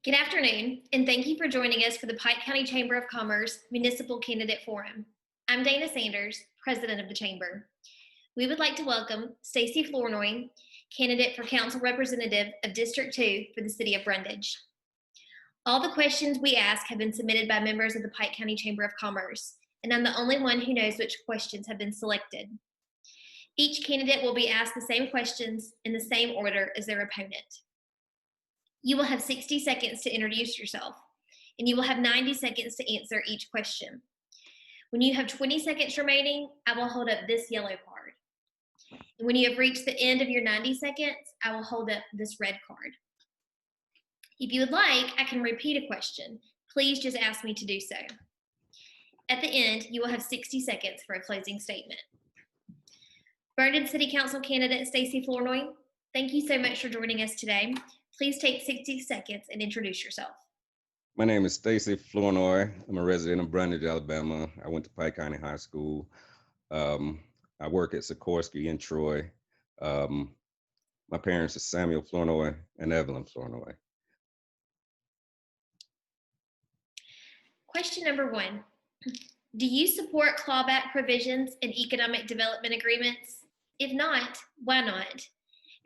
Good afternoon, and thank you for joining us for the Pike County Chamber of Commerce Municipal Candidate Forum. I'm Dana Sanders, President of the Chamber. We would like to welcome Stacy Flournoy, candidate for Council Representative of District 2 for the City of Brundidge. All the questions we ask have been submitted by members of the Pike County Chamber of Commerce, and I'm the only one who knows which questions have been selected. Each candidate will be asked the same questions in the same order as their opponent. You will have 60 seconds to introduce yourself, and you will have 90 seconds to answer each question. When you have 20 seconds remaining, I will hold up this yellow card. And when you have reached the end of your 90 seconds, I will hold up this red card. If you would like, I can repeat a question. Please just ask me to do so. At the end, you will have 60 seconds for a closing statement. Brundidge City Council candidate Stacy Flournoy, thank you so much for joining us today. Please take 60 seconds and introduce yourself. My name is Stacy Flournoy. I'm a resident of Brundidge, Alabama. I went to Pike County High School. I work at Sikorsky in Troy. My parents are Samuel Flournoy and Evelyn Flournoy. Question number 1. Do you support clawback provisions in economic development agreements? If not, why not?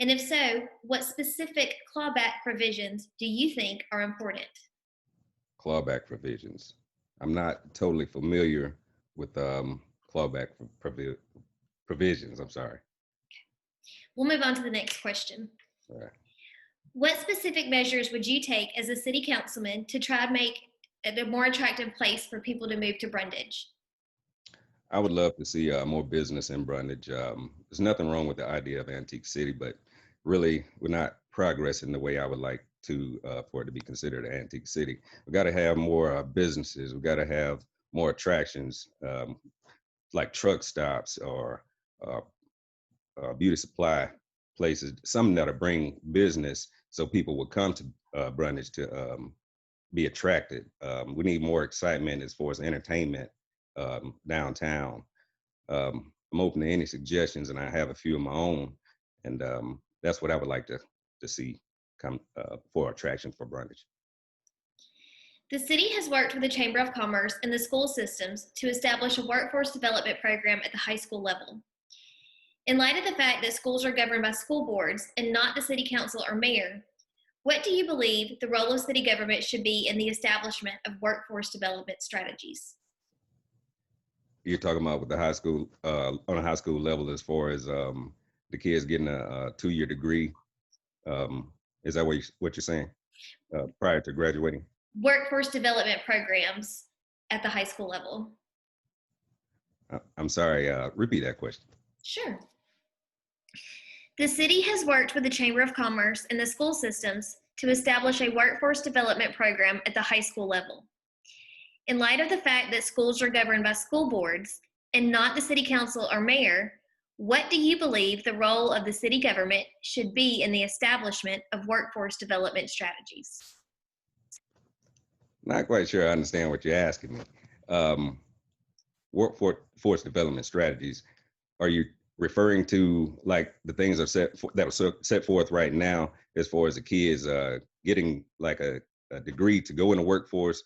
And if so, what specific clawback provisions do you think are important? Clawback provisions. I'm not totally familiar with clawback provisions. I'm sorry. We'll move on to the next question. All right. What specific measures would you take as a city councilman to try to make it a more attractive place for people to move to Brundidge? I would love to see more business in Brundidge. There's nothing wrong with the idea of Antique City, but really we're not progressing the way I would like to for it to be considered an Antique City. We got to have more businesses. We got to have more attractions like truck stops or beauty supply places, something that'll bring business so people will come to Brundidge to be attracted. We need more excitement as far as entertainment downtown. I'm open to any suggestions, and I have a few of my own, and that's what I would like to see come for attraction for Brundidge. The city has worked with the Chamber of Commerce and the school systems to establish a workforce development program at the high school level. In light of the fact that schools are governed by school boards and not the city council or mayor, what do you believe the role of city government should be in the establishment of workforce development strategies? You're talking about with the high school, on a high school level, as far as the kids getting a 2-year degree. Is that what you're saying prior to graduating? Workforce development programs at the high school level. I'm sorry, repeat that question. Sure. The city has worked with the Chamber of Commerce and the school systems to establish a workforce development program at the high school level. In light of the fact that schools are governed by school boards and not the city council or mayor, what do you believe the role of the city government should be in the establishment of workforce development strategies? Not quite sure I understand what you're asking me. Workforce development strategies, are you referring to like the things that are set forth right now as far as the kids getting like a degree to go in the workforce,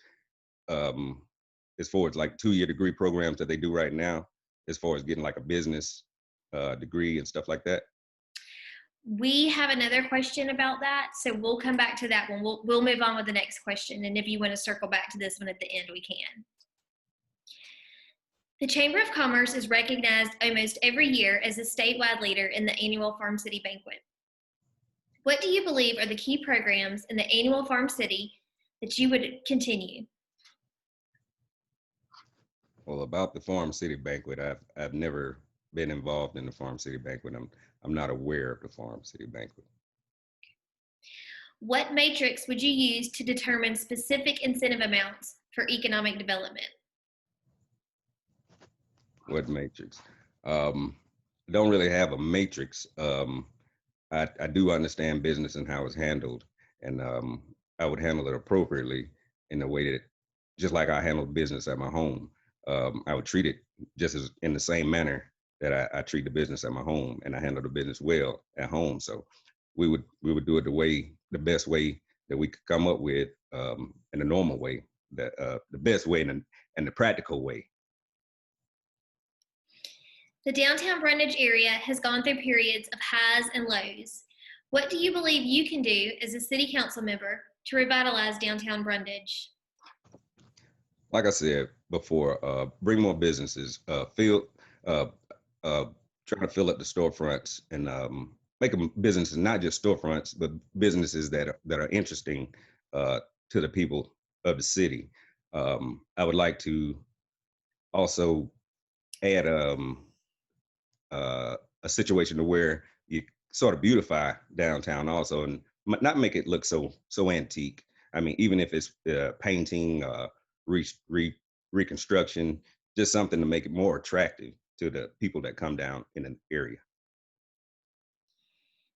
as far as like 2-year degree programs that they do right now, as far as getting like a business degree and stuff like that? We have another question about that, so we'll come back to that one. We'll move on with the next question, and if you want to circle back to this one at the end, we can. The Chamber of Commerce is recognized almost every year as a statewide leader in the annual Farm City Banquet. What do you believe are the key programs in the annual Farm City that you would continue? Well, about the Farm City Banquet, I've never been involved in the Farm City Banquet. I'm not aware of the Farm City Banquet. What matrix would you use to determine specific incentive amounts for economic development? What matrix? Don't really have a matrix. I do understand business and how it's handled, and I would handle it appropriately in a way that, just like I handle business at my home, I would treat it just as in the same manner that I treat the business at my home, and I handle the business well at home. So we would do it the best way that we could come up with in a normal way, that the best way and the practical way. The downtown Brundidge area has gone through periods of highs and lows. What do you believe you can do as a city council member to revitalize downtown Brundidge? Like I said before, bring more businesses, uh, uh, trying to fill up the storefronts and make them businesses, not just storefronts, but businesses that are interesting to the people of the city. I would like to also add a situation to where you sort of beautify downtown also, and not make it look so antique. I mean, even if it's painting, re, re, reconstruction, just something to make it more attractive to the people that come down in an area.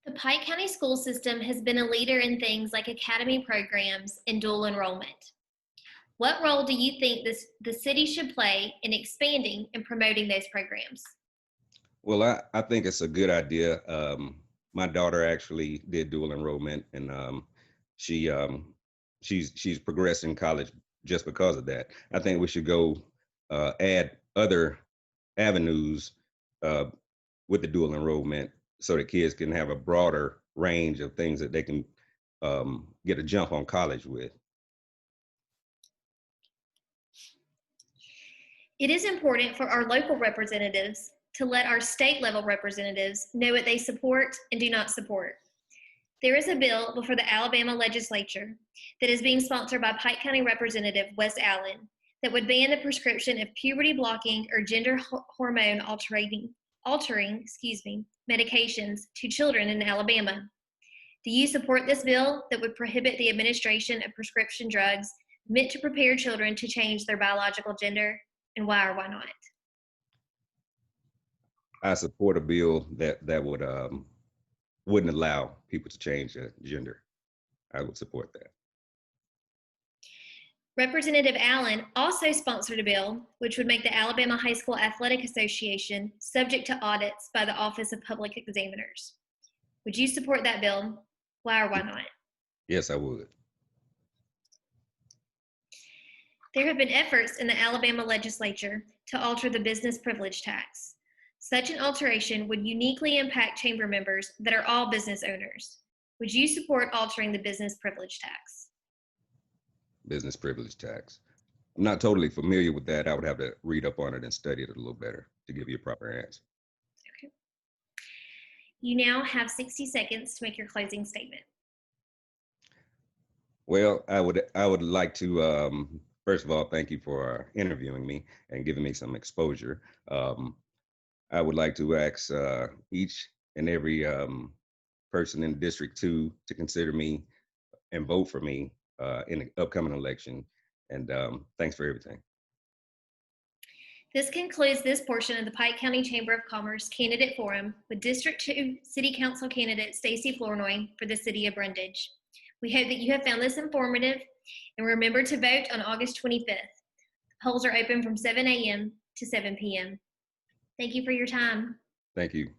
The Pike County school system has been a leader in things like academy programs and dual enrollment. What role do you think the city should play in expanding and promoting those programs? Well, I think it's a good idea. My daughter actually did dual enrollment, and she she's progressed in college just because of that. I think we should go add other avenues uh, with the dual enrollment so that kids can have a broader range of things that they can get a jump on college with. It is important for our local representatives to let our state level representatives know what they support and do not support. There is a bill before the Alabama legislature that is being sponsored by Pike County Representative Wes Allen that would ban the prescription of puberty blocking or gender hormone altering medications to children in Alabama. Do you support this bill that would prohibit the administration of prescription drugs meant to prepare children to change their biological gender, and why or why not? I support a bill that wouldn't allow people to change their gender. I would support that. Representative Allen also sponsored a bill which would make the Alabama High School Athletic Association subject to audits by the Office of Public Examiners. Would you support that bill? Why or why not? Yes, I would. There have been efforts in the Alabama legislature to alter the business privilege tax. Such an alteration would uniquely impact chamber members that are all business owners. Would you support altering the business privilege tax? Business privilege tax. I'm not totally familiar with that. I would have to read up on it and study it a little better to give you a proper answer. Okay. You now have 60 seconds to make your closing statement. Well, I would like to first of all thank you for interviewing me and giving me some exposure. I would like to ask each and every person in District 2 to consider me and vote for me in the upcoming election. And thanks for everything. This concludes this portion of the Pike County Chamber of Commerce Candidate Forum with District 2 City Council candidate Stacy Flournoy for the City of Brundidge. We hope that you have found this informative, and remember to vote on August 25th. The polls are open from 7 a.m. to 7 p.m. Thank you for your time. Thank you.